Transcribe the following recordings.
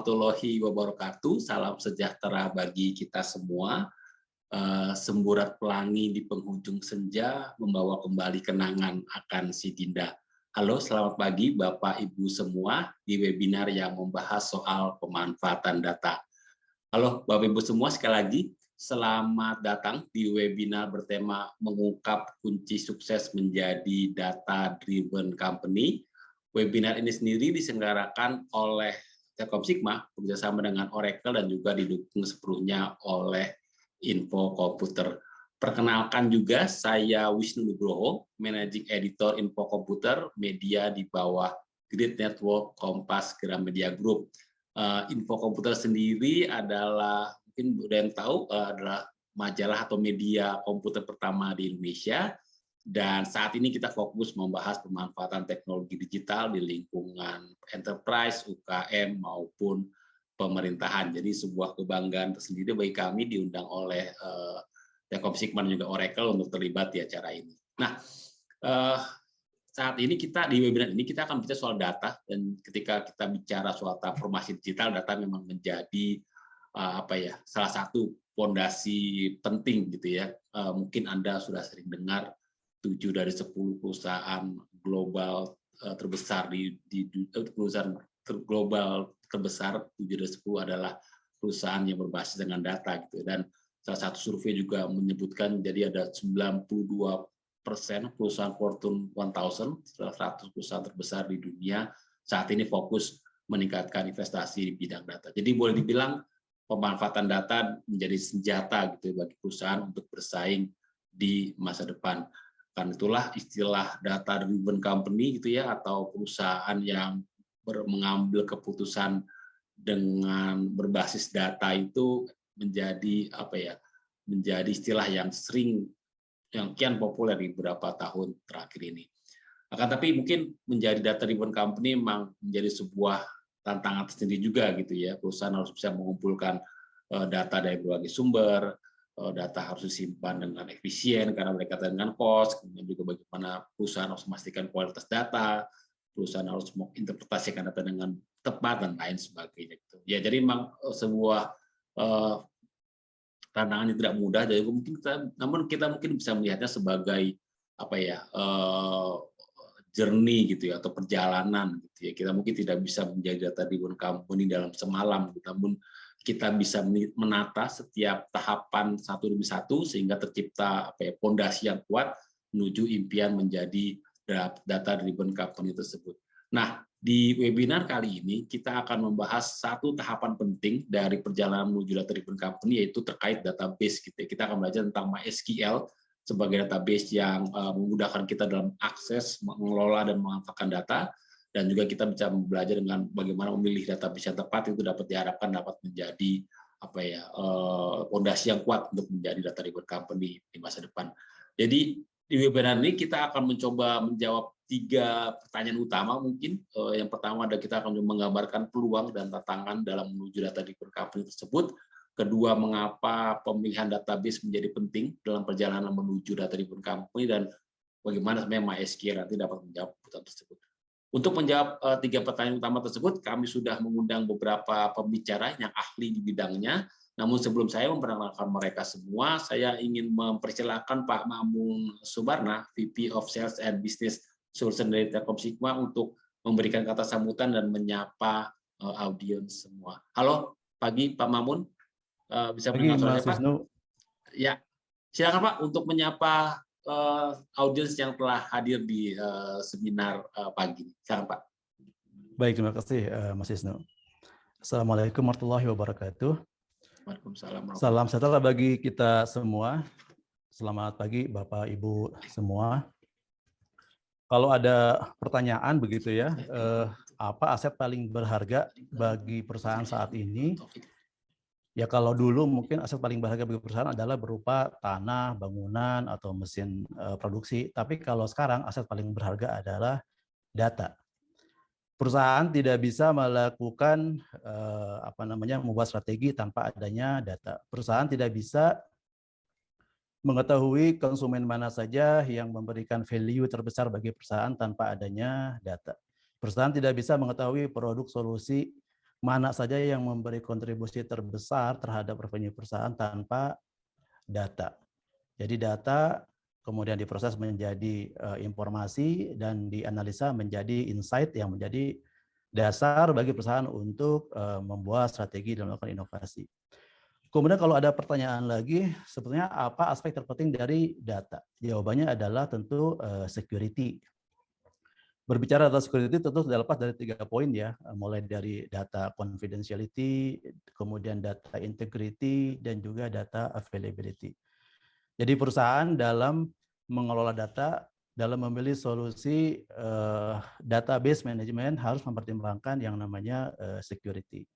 warahmatullahi wabarakatuh. Salam sejahtera bagi kita semua. Semburat pelangi di penghujung senja membawa kembali kenangan akan si Dinda. Halo, selamat pagi Bapak Ibu semua di webinar yang membahas soal pemanfaatan data. Halo Bapak Ibu semua, sekali lagi selamat datang di webinar bertema mengungkap kunci sukses menjadi data driven company. Webinar ini sendiri diselenggarakan oleh Telkom Sigma bekerjasama dengan Oracle dan juga didukung sepenuhnya oleh Info Komputer. Perkenalkan juga, saya Wisnu Nugroho, Managing Editor Info Komputer, media di bawah Grid Network Kompas Gramedia Group. Info Komputer sendiri adalah, mungkin udah yang tahu, adalah majalah atau media komputer pertama di Indonesia. Dan saat ini kita fokus membahas pemanfaatan teknologi digital di lingkungan enterprise, UKM, maupun pemerintahan. Jadi sebuah kebanggaan tersendiri bagi kami diundang oleh Telkom Sigma dan juga Oracle untuk terlibat di acara ini. Nah, saat ini kita di webinar ini kita akan bicara soal data, dan ketika kita bicara soal transformasi digital, data memang menjadi salah satu fondasi penting gitu ya. Mungkin Anda sudah sering dengar 7 dari 10 perusahaan global terbesar perusahaan global terbesar 7 dari 10 adalah perusahaan yang berbasis dengan data gitu. Dan salah satu survei juga menyebutkan jadi ada 92% perusahaan Fortune 1000, 100 perusahaan terbesar di dunia saat ini fokus meningkatkan investasi di bidang data. Jadi boleh dibilang pemanfaatan data menjadi senjata gitu bagi perusahaan untuk bersaing di masa depan. Karena itulah istilah data driven company gitu ya, atau perusahaan yang mengambil keputusan dengan berbasis data itu menjadi menjadi istilah yang kian populer di beberapa tahun terakhir ini. Akan tapi mungkin menjadi data driven company memang menjadi sebuah tantangan tersendiri juga gitu ya. Perusahaan harus bisa mengumpulkan data dari berbagai sumber, data harus disimpan dengan efisien karena berkaitan dengan cost, kemudian juga bagaimana perusahaan harus memastikan kualitas data, perusahaan harus menginterpretasikan data dengan tepat dan lain sebagainya. Gitu. Ya, jadi memang sebuah tantangan yang tidak mudah. Jadi namun kita mungkin bisa melihatnya sebagai journey gitu ya, atau perjalanan gitu ya. Kita mungkin tidak bisa menjadi data driven company dalam semalam, namun kita bisa menata setiap tahapan satu demi satu sehingga tercipta fondasi yang kuat menuju impian menjadi data driven company tersebut. Nah, di webinar kali ini kita akan membahas satu tahapan penting dari perjalanan menuju data driven company, yaitu terkait database gitu. Kita akan belajar tentang MySQL sebagai database yang memudahkan kita dalam akses, mengelola dan memanfaatkan data, dan juga kita bisa belajar dengan bagaimana memilih database yang tepat. Itu dapat diharapkan dapat menjadi fondasi yang kuat untuk menjadi data driven company di masa depan. Jadi di webinar ini kita akan mencoba menjawab 3 pertanyaan utama mungkin. Yang pertama adalah kita akan menggambarkan peluang dan tantangan dalam menuju data driven company tersebut. Kedua, mengapa pemilihan database menjadi penting dalam perjalanan menuju data driven company, dan bagaimana sebenarnya MySQL nanti dapat menjawab kebutuhan tersebut. Untuk menjawab 3 pertanyaan utama tersebut, kami sudah mengundang beberapa pembicara yang ahli di bidangnya. Namun sebelum saya memperkenalkan mereka semua, saya ingin mempersilahkan Pak Mamun Subarna, VP of Sales and Business Solution dari Telkom Sigma, untuk memberikan kata sambutan dan menyapa audiens semua. Halo, pagi Pak Mamun, bisa mendengar suara saya Pak? Ya, silakan Pak untuk menyapa audiens yang telah hadir di seminar pagi. Silakan Pak. Baik, terima kasih Mas Wisnu. Assalamualaikum warahmatullahi wabarakatuh. Waalaikumsalam. Salam sejahtera bagi kita semua. Selamat pagi Bapak Ibu semua. Kalau ada pertanyaan begitu ya, apa aset paling berharga bagi perusahaan saat ini? Ya kalau dulu mungkin aset paling berharga bagi perusahaan adalah berupa tanah, bangunan, atau mesin produksi. Tapi kalau sekarang aset paling berharga adalah data. Perusahaan tidak bisa melakukan membuat strategi tanpa adanya data. Perusahaan tidak bisa mengetahui konsumen mana saja yang memberikan value terbesar bagi perusahaan tanpa adanya data. Perusahaan tidak bisa mengetahui produk solusi mana saja yang memberi kontribusi terbesar terhadap revenue perusahaan tanpa data. Jadi data kemudian diproses menjadi informasi dan dianalisa menjadi insight yang menjadi dasar bagi perusahaan untuk membuat strategi dan melakukan inovasi. Kemudian kalau ada pertanyaan lagi, sebetulnya apa aspek terpenting dari data? Jawabannya adalah tentu security. Berbicara tentang security tentu tidak lepas dari 3 poin ya, mulai dari data confidentiality, kemudian data integrity, dan juga data availability. Jadi perusahaan dalam mengelola data, dalam memilih solusi database management harus mempertimbangkan yang namanya security.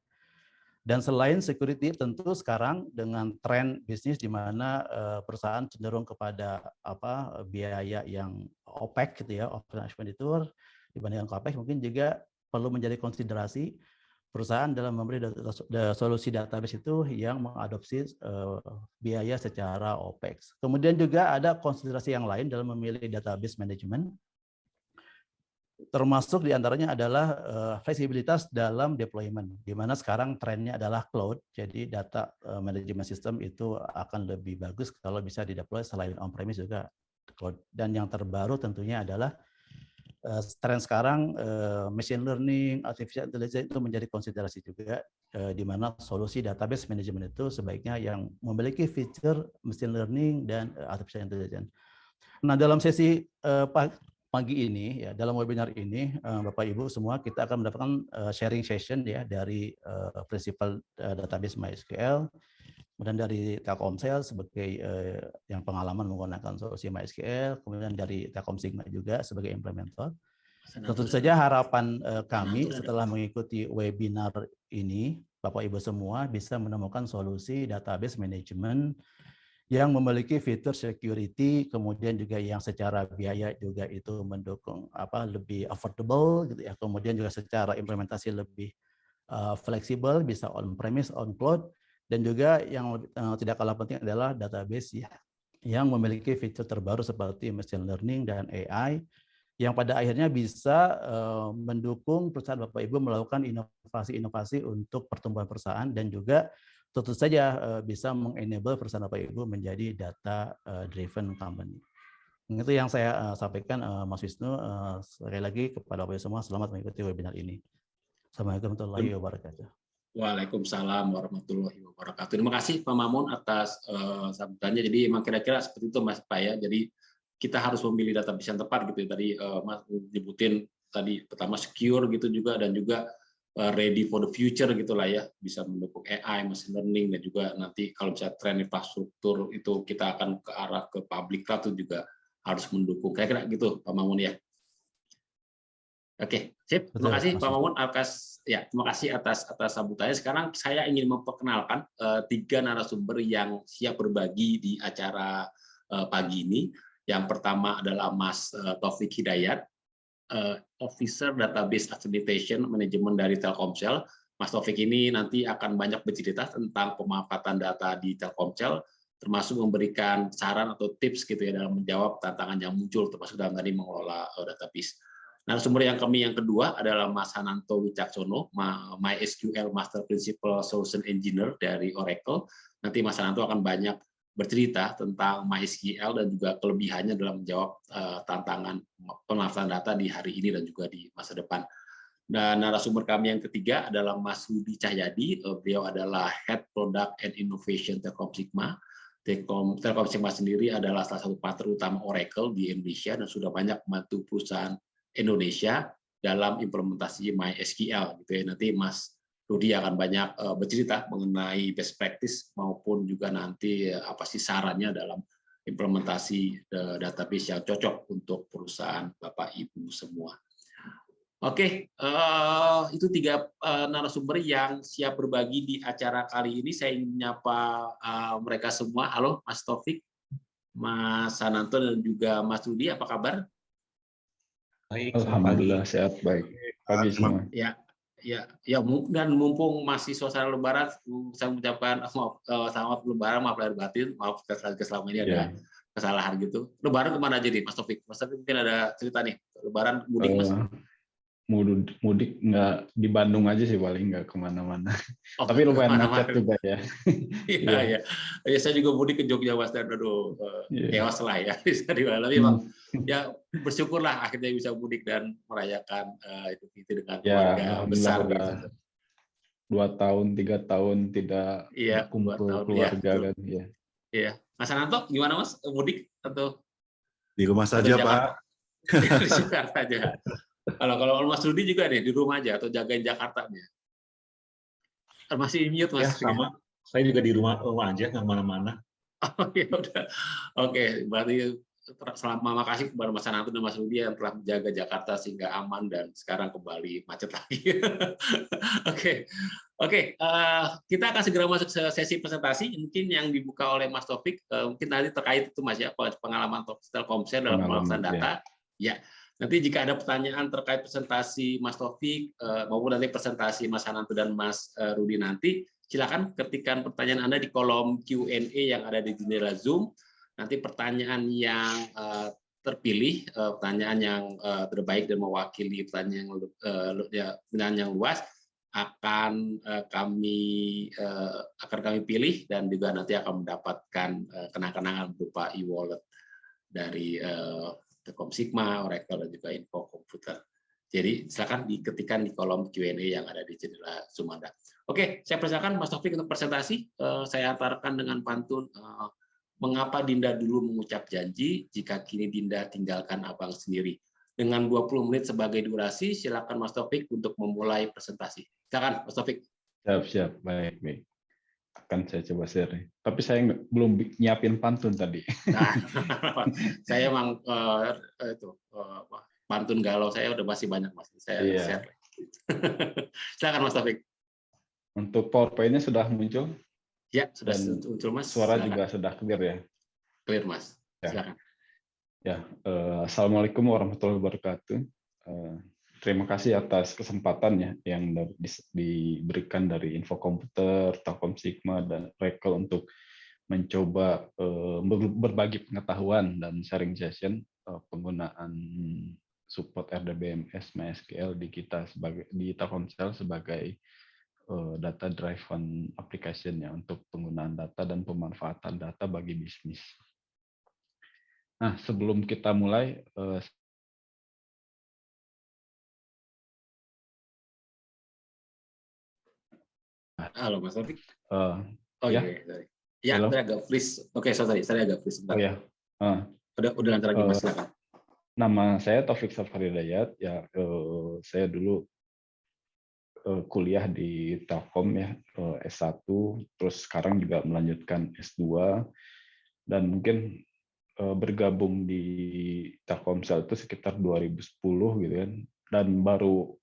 Dan selain security, tentu sekarang dengan tren bisnis di mana perusahaan cenderung kepada biaya yang OPEX gitu ya, operational expenditure dibandingkan CAPEX, mungkin juga perlu menjadi konsiderasi perusahaan dalam memberi solusi database itu yang mengadopsi biaya secara OPEX. Kemudian juga ada konsiderasi yang lain dalam memilih database management, termasuk diantaranya adalah fleksibilitas dalam deployment, di mana sekarang trennya adalah cloud, jadi data management system itu akan lebih bagus kalau bisa dideploy selain on-premise juga cloud. Dan yang terbaru tentunya adalah tren sekarang machine learning, artificial intelligence itu menjadi konsiderasi juga, di mana solusi database management itu sebaiknya yang memiliki fitur machine learning dan artificial intelligence. Nah, dalam sesi pagi ini, ya, dalam webinar ini, Bapak Ibu semua, kita akan mendapatkan sharing session ya dari prinsipal database MySQL, kemudian dari Telkomsel sebagai yang pengalaman menggunakan solusi MySQL, kemudian dari Telkom Sigma juga sebagai implementer. Tentu saja harapan kami setelah mengikuti webinar ini, Bapak Ibu semua bisa menemukan solusi database management yang memiliki fitur security, kemudian juga yang secara biaya juga itu mendukung lebih affordable gitu ya, kemudian juga secara implementasi lebih fleksibel, bisa on premise, on cloud, dan juga yang tidak kalah penting adalah database ya, yang memiliki fitur terbaru seperti machine learning dan AI, yang pada akhirnya bisa mendukung perusahaan Bapak Ibu melakukan inovasi-inovasi untuk pertumbuhan perusahaan, dan juga tentu saja bisa mengenable perusahaan Bapak Ibu menjadi data driven company. Itu yang saya sampaikan, Mas Wisnu. Sekali lagi kepada Bapak Ibu semua, selamat mengikuti webinar ini. Assalamualaikum warahmatullahi wabarakatuh. Waalaikumsalam warahmatullahi wabarakatuh. Terima kasih Pak Mamun atas sambutannya. Jadi emang kira-kira seperti itu Mas Pak ya. Jadi kita harus memilih database yang tepat gitu. Tadi Mas nyebutin tadi pertama secure gitu juga, dan juga ready for the future gitulah ya, bisa mendukung AI, machine learning, dan juga nanti kalau bisa tren infrastruktur itu kita akan ke arah ke public cloud itu juga harus mendukung. Kira-kira gitu Pak Mamun ya. Oke, sip. Terima kasih Pak Mamun terima kasih atas sambutannya. Sekarang saya ingin memperkenalkan 3 narasumber yang siap berbagi di acara pagi ini. Yang pertama adalah Mas Taufik Hidayat, Officer Database Accreditation Management dari Telkomsel. Mas Taufik ini nanti akan banyak bercerita tentang pemanfaatan data di Telkomsel, termasuk memberikan saran atau tips gitu ya dalam menjawab tantangan yang muncul, termasuk dalam tadi mengelola database. Narasumber yang kedua adalah Mas Hananto Wicaksono, MySQL Master Principal Solution Engineer dari Oracle. Nanti Mas Hananto akan banyak bercerita tentang MySQL dan juga kelebihannya dalam menjawab tantangan pemanfaatan data di hari ini dan juga di masa depan. Dan narasumber kami yang ketiga adalah Mas Rudi Cahyadi. Beliau adalah Head Product and Innovation Telkom Sigma. Telkom Sigma sendiri adalah salah satu partner utama Oracle di Indonesia dan sudah banyak membantu perusahaan Indonesia dalam implementasi MySQL gitu ya. Nanti Mas Rudi akan banyak bercerita mengenai best practice maupun juga nanti apa sih sarannya dalam implementasi database yang cocok untuk perusahaan Bapak Ibu semua. Oke, itu 3 narasumber yang siap berbagi di acara kali ini. Saya ingin menyapa mereka semua. Halo Mas Taufik, Mas Hananto, dan juga Mas Rudi, apa kabar? Baik, alhamdulillah sehat, baik. Pagi semua. Ya, dan mumpung masih suasana Lebaran, saya mengucapkan selamat Lebaran, maaf lahir batin, maaf selama ini ada kesalahan gitu. Lebaran kemana aja nih, Mas Taufik? Mas Taufik mungkin ada cerita nih, Lebaran mudik Mas? mudik nggak di Bandung aja sih, paling nggak kemana-mana. Oh, Tapi lumayan kemana-mana. macet juga ya. Iya, iya. Ya, saya juga mudik ke Jogja, Mas, dan aduh, chaos lah ya. Bisa dibilang. Tapi Bang, ya bersyukurlah akhirnya bisa mudik dan merayakan Idul Fitri dengan Ya, keluarga alhamdulillah besar udah gitu. 2 tahun, 3 tahun tidak Iya, 2 berkumpul tahun. Iya, keluarga betul. kan. Ya. Iya. Mas Ananto, gimana Mas? Mudik Di rumah atau saja, Jakarta? Pak. Di Jakarta aja. Kalau Mas Rudi juga nih di rumah aja atau jagain Jakarta nih? Masih mute Ya, Mas. sama. Saya juga di rumah aja, nggak kemana-mana. Oh ya udah. Oke, berarti makasih kepada Mas Ananto dan Mas Rudi yang telah menjaga Jakarta sehingga aman dan sekarang kembali macet lagi. Oke, kita akan segera masuk ke sesi presentasi mungkin yang dibuka oleh Mas Taufik. Mungkin nanti terkait itu Mas ya, pengalaman Telkomsel dalam pengelolaan data. Ya. Nanti jika ada pertanyaan terkait presentasi Mas Taufik maupun nanti presentasi Mas Ananto dan Mas Rudi nanti, silakan ketikkan pertanyaan Anda di kolom Q&A yang ada di jendela Zoom. Nanti pertanyaan yang terpilih, pertanyaan yang terbaik dan mewakili pertanyaan yang luas akan kami pilih dan juga nanti akan mendapatkan kenang-kenangan berupa e-wallet dari Telkom Sigma, Oracle, dan juga Info Komputer. Jadi silakan diketikkan di kolom Q&A yang ada di jendela Zoom Anda. Oke, saya persilakan Mas Taufik untuk presentasi. Saya antarkan dengan pantun, mengapa Dinda dulu mengucap janji, jika kini Dinda tinggalkan abang sendiri. Dengan 20 menit sebagai durasi, silakan Mas Taufik untuk memulai presentasi. Silakan Mas Taufik. Siap, baik. Akan saya coba share. Tapi saya belum nyiapin pantun tadi. Nah, saya emang pantun galau saya udah masih banyak Mas. Saya share. Silakan Mas Taufik. Untuk PowerPoint-nya sudah muncul? Ya, sudah muncul Mas. Suara silakan. juga sudah clear ya? Clear Mas. Silakan. Ya, Assalamualaikum warahmatullahi wabarakatuh. Terima kasih atas kesempatannya yang diberikan dari Info Komputer, Telkom Sigma, dan Oracle untuk mencoba berbagi pengetahuan dan sharing session penggunaan support RDBMS MySQL di kita di Telkomsel sebagai data driven application ya untuk penggunaan data dan pemanfaatan data bagi bisnis. Nah, sebelum kita mulai, halo Mas Taufik. Ya, tadi agak freeze. Oke, sorry, saya agak freeze. Oh ya. Udah lancar lagi Mas, silakan. Nama saya Taufik Safari Dayat. Ya, saya dulu kuliah di Telkom ya, S1, terus sekarang juga melanjutkan S2, dan mungkin bergabung di Telkomsel itu sekitar 2010 gitu kan, dan baru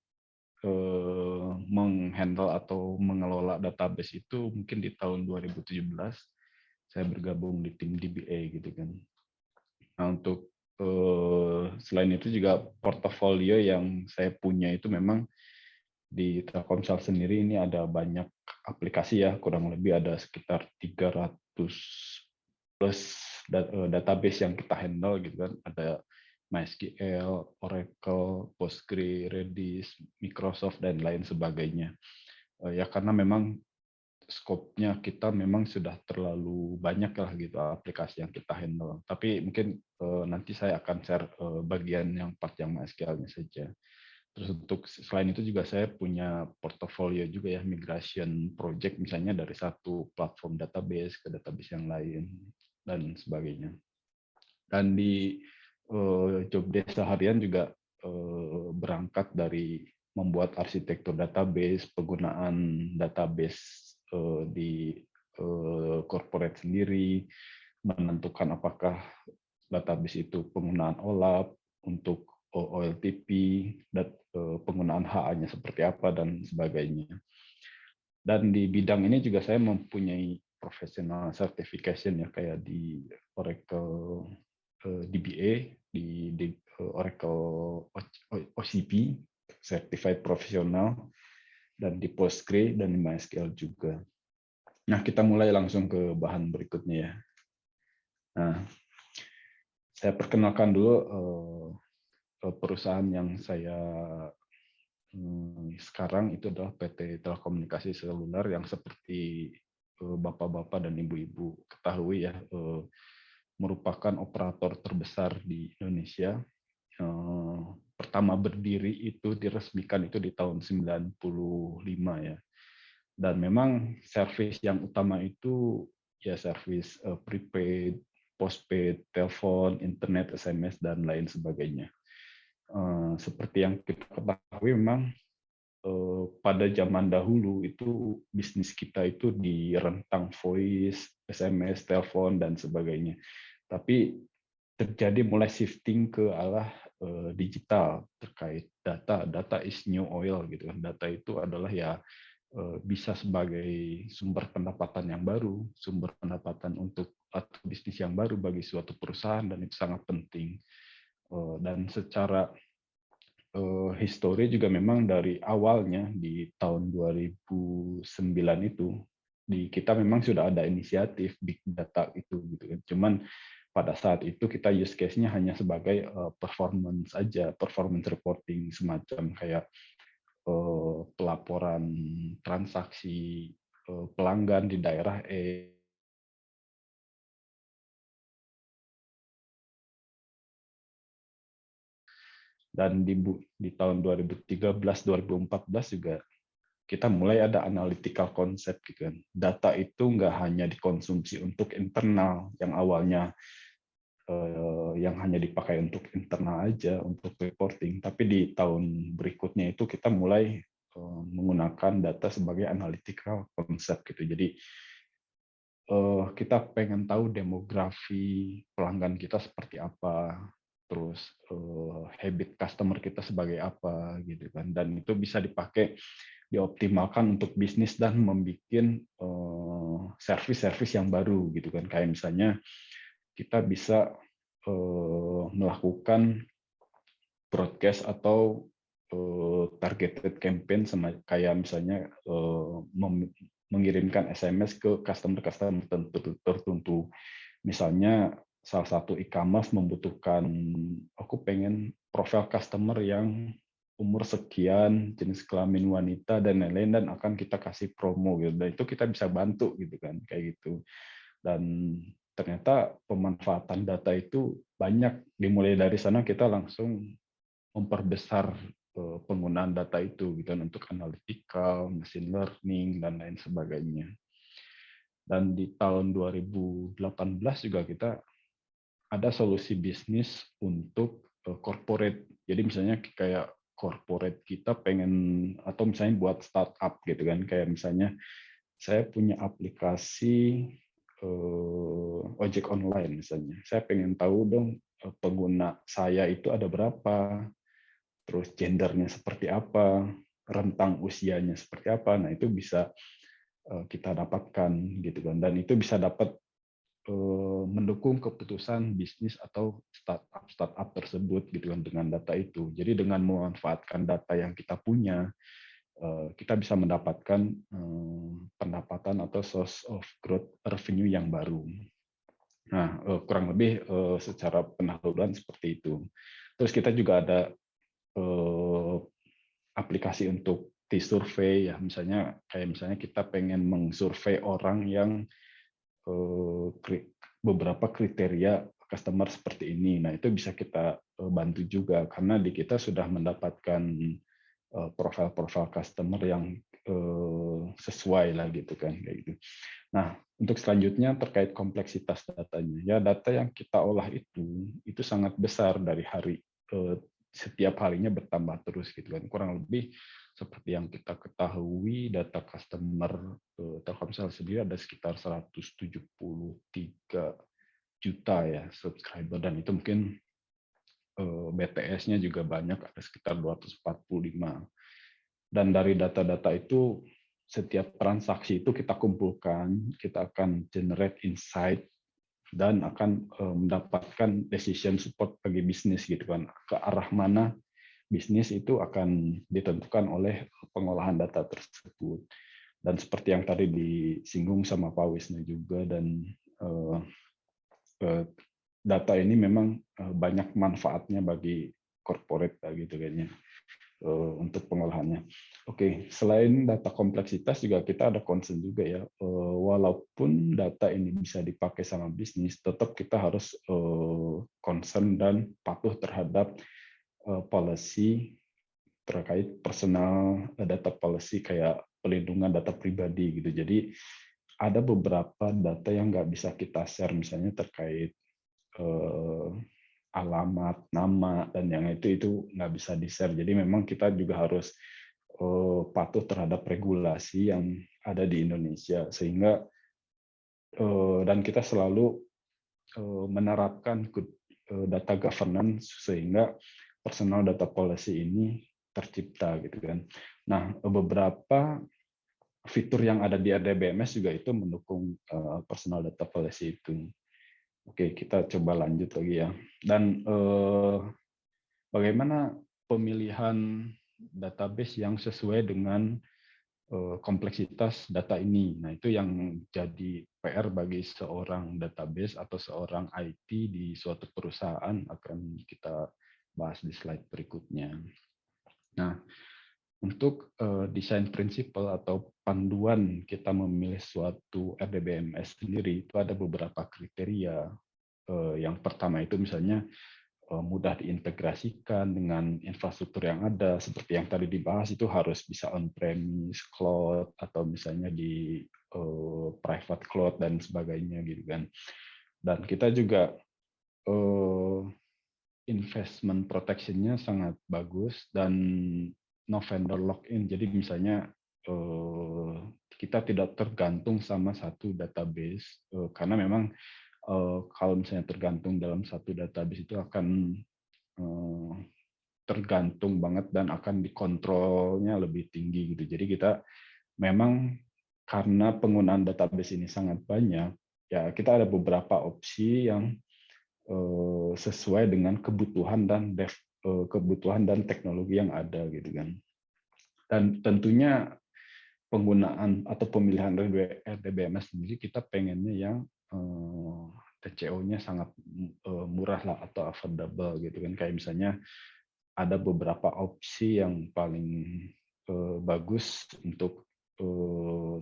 menghandle atau mengelola database itu mungkin di tahun 2017 saya bergabung di tim DBA gitu kan. Nah, untuk selain itu juga portofolio yang saya punya itu memang di Telkomsel sendiri ini ada banyak aplikasi ya, kurang lebih ada sekitar 300 plus database yang kita handle gitu kan. Ada MySQL, Oracle, Postgre, Redis, Microsoft, dan lain sebagainya. Ya karena memang skopnya kita memang sudah terlalu banyak lah gitu aplikasi yang kita handle. Tapi mungkin nanti saya akan share bagian yang part yang MySQL-nya saja. Terus untuk selain itu juga saya punya portofolio juga ya, migration project misalnya dari satu platform database ke database yang lain dan sebagainya. Dan di job desk seharian juga berangkat dari membuat arsitektur database, penggunaan database di corporate sendiri, menentukan apakah database itu penggunaan OLAP untuk OLTP, dan penggunaan HA-nya seperti apa, dan sebagainya. Dan di bidang ini juga saya mempunyai professional certification ya, kayak di Oracle DBA, di Oracle OCP, Certified Professional, dan di Postgre, dan di MySQL juga. Nah, kita mulai langsung ke bahan berikutnya ya. Nah, saya perkenalkan dulu perusahaan yang saya sekarang itu adalah PT Telekomunikasi Seluler yang seperti bapak-bapak dan ibu-ibu ketahui ya, merupakan operator terbesar di Indonesia. Pertama berdiri itu diresmikan itu di tahun 95 ya. Dan memang servis yang utama itu ya servis prepaid, postpaid, telepon, internet, SMS dan lain sebagainya. Seperti yang kita ketahui memang pada zaman dahulu itu bisnis kita itu di rentang voice, SMS, telepon dan sebagainya. Tapi terjadi mulai shifting ke arah digital terkait data. Data is new oil gitu kan. Data itu adalah ya bisa sebagai sumber pendapatan yang baru, sumber pendapatan untuk atau bisnis yang baru bagi suatu perusahaan dan itu sangat penting. Dan secara histori juga memang dari awalnya di tahun 2009 itu kita memang sudah ada inisiatif big data itu gitu kan. Cuman pada saat itu kita use case-nya hanya sebagai performance aja, performance reporting semacam kayak pelaporan transaksi pelanggan di daerah dan di tahun 2013-2014 juga kita mulai ada analytical concept gitu kan. Data itu nggak hanya dikonsumsi untuk internal yang awalnya yang hanya dipakai untuk internal aja untuk reporting, tapi di tahun berikutnya itu kita mulai menggunakan data sebagai analytical concept gitu. Jadi kita pengen tahu demografi pelanggan kita seperti apa, terus habit customer kita sebagai apa gitu kan, dan itu bisa dipakai dioptimalkan untuk bisnis dan membuat service-service yang baru gitu kan, kayak misalnya kita bisa melakukan broadcast atau targeted campaign kayak misalnya mengirimkan SMS ke customer-customer tertentu. Misalnya salah satu e-commerce membutuhkan, aku pengen profil customer yang umur sekian, jenis kelamin wanita dan lain-lain, dan akan kita kasih promo gitu. Dan itu kita bisa bantu gitu kan, kayak gitu. Dan ternyata pemanfaatan data itu banyak, dimulai dari sana kita langsung memperbesar penggunaan data itu gitu untuk analytical, machine learning dan lain sebagainya. Dan di tahun 2018 juga kita ada solusi bisnis untuk corporate. Jadi misalnya kayak corporate kita pengen, atau misalnya buat startup gitu kan, kayak misalnya saya punya aplikasi ojek online misalnya. Saya pengen tahu dong pengguna saya itu ada berapa, terus gendernya seperti apa, rentang usianya seperti apa. Nah, itu bisa kita dapatkan gitu kan, dan itu bisa dapat mendukung keputusan bisnis atau startup tersebut gitu kan dengan data itu. Jadi dengan memanfaatkan data yang kita punya, kita bisa mendapatkan pendapatan atau source of growth revenue yang baru. Nah, kurang lebih secara pendahuluan seperti itu. Terus kita juga ada aplikasi untuk T-survey ya, misalnya kita pengen mengsurvei orang yang beberapa kriteria customer seperti ini. Nah, itu bisa kita bantu juga karena di kita sudah mendapatkan profil-profil customer yang sesuai lah gitu kan, kayak gitu. Nah, untuk selanjutnya terkait kompleksitas datanya. Ya, data yang kita olah itu sangat besar dari setiap harinya bertambah terus gitu kan. Kurang lebih seperti yang kita ketahui, data customer Telkomsel sendiri ada sekitar 173 juta ya subscriber, dan itu mungkin BTS-nya juga banyak, ada sekitar 245. Dan dari data-data itu, setiap transaksi itu kita kumpulkan, kita akan generate insight dan akan mendapatkan decision support bagi bisnis gitu kan, ke arah mana bisnis itu akan ditentukan oleh pengolahan data tersebut. Dan seperti yang tadi disinggung sama Pak Wisnu juga, dan data ini memang banyak manfaatnya bagi corporate gitu kayaknya. untuk pengolahannya. Oke, selain data kompleksitas juga kita ada concern juga ya. Walaupun data ini bisa dipakai sama bisnis, tetap kita harus concern dan patuh terhadap policy terkait personal data policy kayak pelindungan data pribadi gitu. Jadi ada beberapa data yang nggak bisa kita share, misalnya terkait alamat, nama, dan yang itu nggak bisa di-share. Jadi memang kita juga harus patuh terhadap regulasi yang ada di Indonesia, sehingga dan kita selalu menerapkan data governance sehingga personal data policy ini tercipta gitu kan. Nah, beberapa fitur yang ada di RDBMS juga itu mendukung personal data policy itu. Oke, kita coba lanjut lagi ya. Dan bagaimana pemilihan database yang sesuai dengan kompleksitas data ini. Nah, itu yang jadi PR bagi seorang database atau seorang IT di suatu perusahaan, akan kita bahas di slide berikutnya. Nah, untuk desain prinsipal atau panduan kita memilih suatu RDBMS sendiri, itu ada beberapa kriteria. Yang pertama itu misalnya mudah diintegrasikan dengan infrastruktur yang ada, seperti yang tadi dibahas, itu harus bisa on-premise, cloud, atau misalnya di private cloud dan sebagainya gitu kan. Dan kita juga investment protection-nya sangat bagus dan no vendor lock-in. Jadi misalnya kita tidak tergantung sama satu database, karena memang kalau misalnya tergantung dalam satu database itu akan tergantung banget dan akan dikontrolnya lebih tinggi gitu. Jadi kita memang karena penggunaan database ini sangat banyak, ya kita ada beberapa opsi yang sesuai dengan kebutuhan dan teknologi yang ada gitu kan. Dan tentunya penggunaan atau pemilihan RDBMS sendiri kita pengennya yang TCO-nya sangat murah lah atau affordable gitu kan. Kayak misalnya ada beberapa opsi yang paling bagus untuk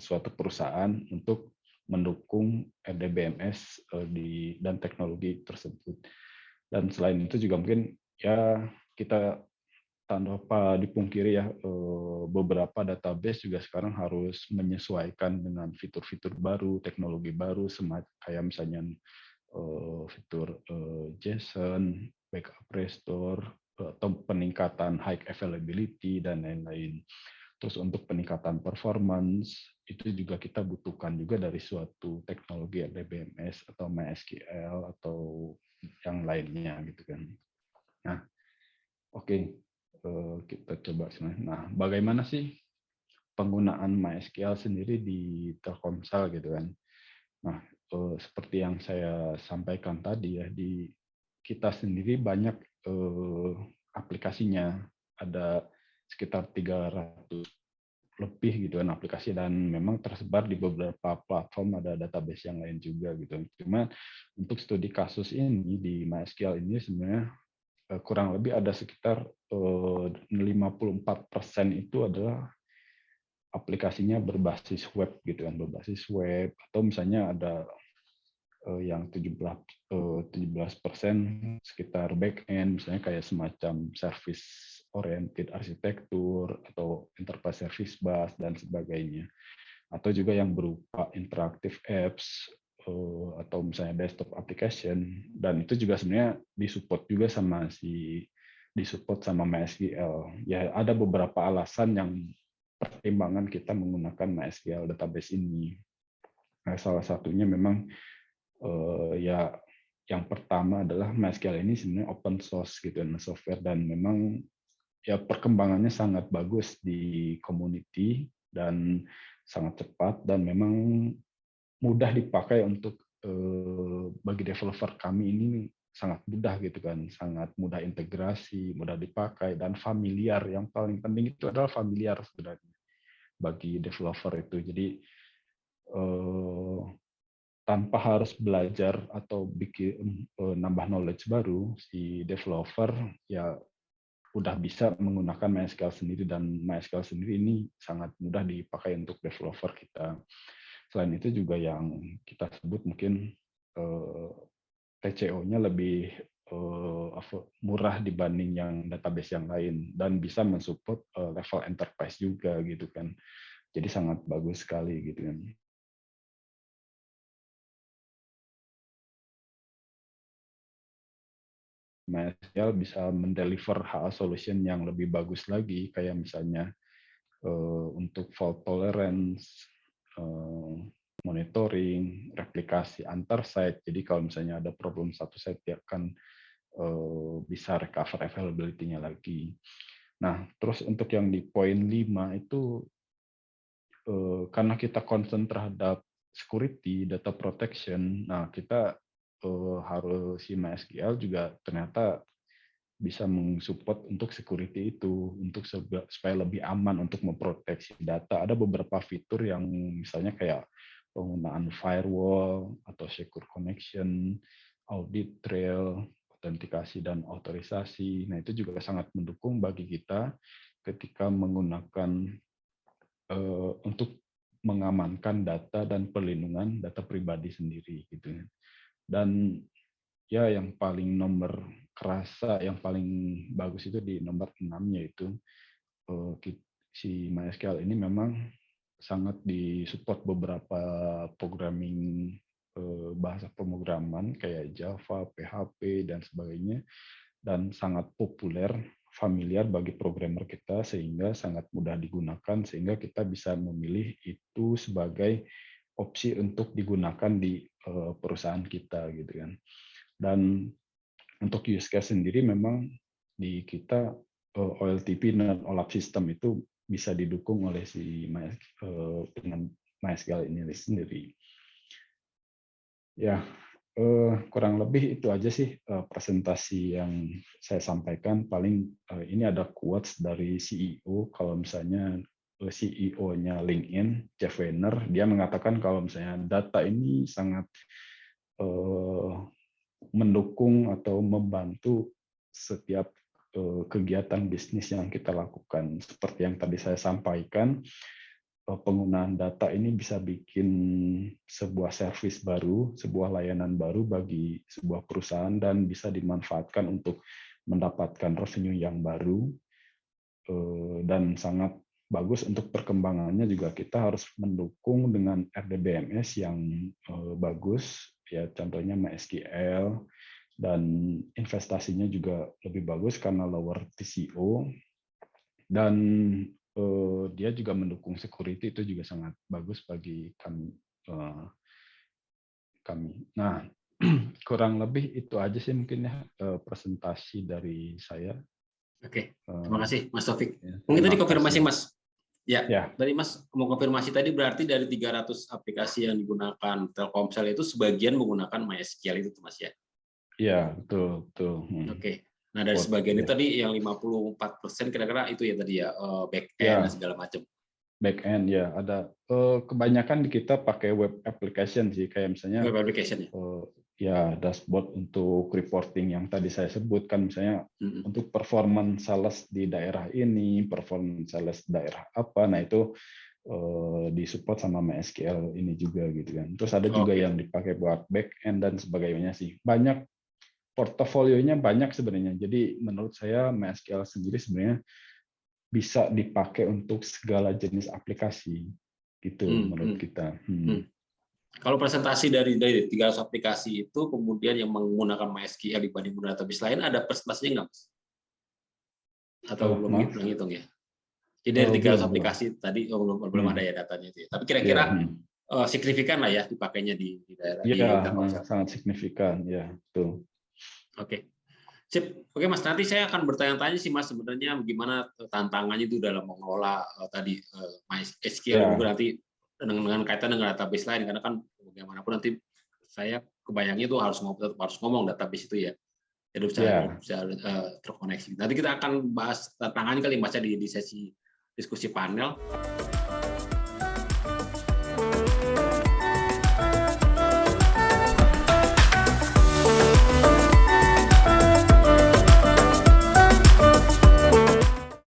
suatu perusahaan untuk mendukung RDBMS dan teknologi tersebut. Dan selain itu juga mungkin ya kita tanpa dipungkiri ya, beberapa database juga sekarang harus menyesuaikan dengan fitur-fitur baru, teknologi baru, kayak misalnya fitur JSON, backup restore, atau peningkatan high availability, dan lain-lain. Terus untuk peningkatan performance, itu juga kita butuhkan juga dari suatu teknologi RDBMS atau MySQL atau yang lainnya gitu kan. Nah, oke. Kita coba. Nah, bagaimana sih penggunaan MySQL sendiri di Telkomsel gitu kan? Nah, seperti yang saya sampaikan tadi ya, di kita sendiri banyak aplikasinya, ada sekitar 300 lebih gitu kan aplikasi, dan memang tersebar di beberapa platform, ada database yang lain juga gitu. Cuma untuk studi kasus ini di MySQL ini sebenarnya kurang lebih ada sekitar 54% itu adalah aplikasinya berbasis web gitu kan, berbasis web, atau misalnya ada yang 17% sekitar back end, misalnya kayak semacam service oriented arsitektur atau enterprise service bus dan sebagainya, atau juga yang berupa interactive apps atau misalnya desktop application, dan itu juga sebenarnya disupport juga sama disupport sama MySQL. Ya ada beberapa alasan yang pertimbangan kita menggunakan MySQL database ini. Nah, salah satunya memang ya yang pertama adalah MySQL ini sebenarnya open source gitu, software, dan memang ya perkembangannya sangat bagus di community dan sangat cepat, dan memang mudah dipakai untuk bagi developer kami ini sangat mudah gitu kan, sangat mudah integrasi, mudah dipakai, dan familiar. Yang paling penting itu adalah familiar sebenarnya bagi developer itu. Jadi tanpa harus belajar atau bikin nambah knowledge baru, si developer ya udah bisa menggunakan MySQL sendiri, dan MySQL sendiri ini sangat mudah dipakai untuk developer kita. Selain itu juga yang kita sebut mungkin TCO-nya lebih murah dibanding yang database yang lain, dan bisa mensupport level enterprise juga gitu kan. Jadi sangat bagus sekali gitu kan. MySQL bisa mendeliver HA solution yang lebih bagus lagi, kayak misalnya untuk fault tolerance, monitoring, replikasi antar site. Jadi kalau misalnya ada problem satu site, dia akan bisa recover availability-nya lagi. Nah, terus untuk yang di poin 5 itu, karena kita concern terhadap security, data protection, nah kita harus si MySQL juga ternyata bisa mensupport untuk security itu, untuk supaya lebih aman untuk memproteksi data. Ada beberapa fitur yang misalnya kayak penggunaan firewall atau secure connection, audit trail, autentikasi dan otorisasi. Nah, itu juga sangat mendukung bagi kita ketika menggunakan untuk mengamankan data dan perlindungan data pribadi sendiri gitu. Dan ya yang paling nomor kerasa, yang paling bagus itu di nomor 6, yaitu si MySQL ini memang sangat disupport beberapa programming, bahasa pemrograman kayak Java, PHP, dan sebagainya, dan sangat populer, familiar bagi programmer kita, sehingga sangat mudah digunakan, sehingga kita bisa memilih itu sebagai opsi untuk digunakan di perusahaan kita gitu kan. Dan untuk use case sendiri memang di kita OLTP dan OLAP system itu bisa didukung oleh si dengan MySQL ini sendiri. Ya, kurang lebih itu aja sih presentasi yang saya sampaikan. Paling ini ada quotes dari CEO. Kalau misalnya CEO-nya LinkedIn, Jeff Weiner, dia mengatakan kalau misalnya data ini sangat mendukung atau membantu setiap kegiatan bisnis yang kita lakukan. Seperti yang tadi saya sampaikan, penggunaan data ini bisa bikin sebuah service baru, sebuah layanan baru bagi sebuah perusahaan, dan bisa dimanfaatkan untuk mendapatkan revenue yang baru, dan sangat bagus untuk perkembangannya. Juga kita harus mendukung dengan RDBMS yang bagus, ya contohnya MySQL, dan investasinya juga lebih bagus karena lower TCO, dan dia juga mendukung security, itu juga sangat bagus bagi kami. Nah, kurang lebih itu aja sih mungkin ya presentasi dari saya. Oke, terima kasih Mas Taufik. Ya, Mungkin tadi terima konfirmasi kasih. Mas. Ya, Ya. tadi Mas mau konfirmasi tadi, berarti dari 300 aplikasi yang digunakan Telkomsel itu sebagian menggunakan MySQL itu Mas ya? Iya, betul. Oke. Nah, dari sebagian itu tadi yang 54% kira-kira itu ya tadi ya, back end dan segala macam. Back end ya, ada kebanyakan di kita pakai web application sih, kayak misalnya Web application ya. Ya dashboard untuk reporting yang tadi saya sebutkan, misalnya untuk performance sales di daerah ini, performance sales daerah apa, nah itu disupport sama MySQL ini juga gitu kan. Terus ada juga yang dipakai buat back end dan sebagainya sih. Banyak, portofolionya banyak sebenarnya. Jadi menurut saya MySQL sendiri sebenarnya bisa dipakai untuk segala jenis aplikasi gitu menurut kita. Kalau presentasi dari 300 aplikasi itu kemudian yang menggunakan MySQL dibanding database lain, ada presentasinya nggak Mas? Atau belum hitung ya? Jadi dari 300 aplikasi tadi belum ada ya datanya itu. Tapi kira-kira signifikan lah ya dipakainya di daerah. Iya, sangat signifikan ya, betul. Oke. Sip. Oke Mas, nanti saya akan bertanya-tanya sih Mas, sebenarnya bagaimana tantangannya itu dalam mengelola tadi MySQL juga nanti dengan kaitan dengan database lain, karena kan bagaimanapun nanti saya kebayangnya itu harus ngomong database itu ya. Jadi bisa terkoneksi. Nanti kita akan bahas tantangannya kali Mas di sesi diskusi panel.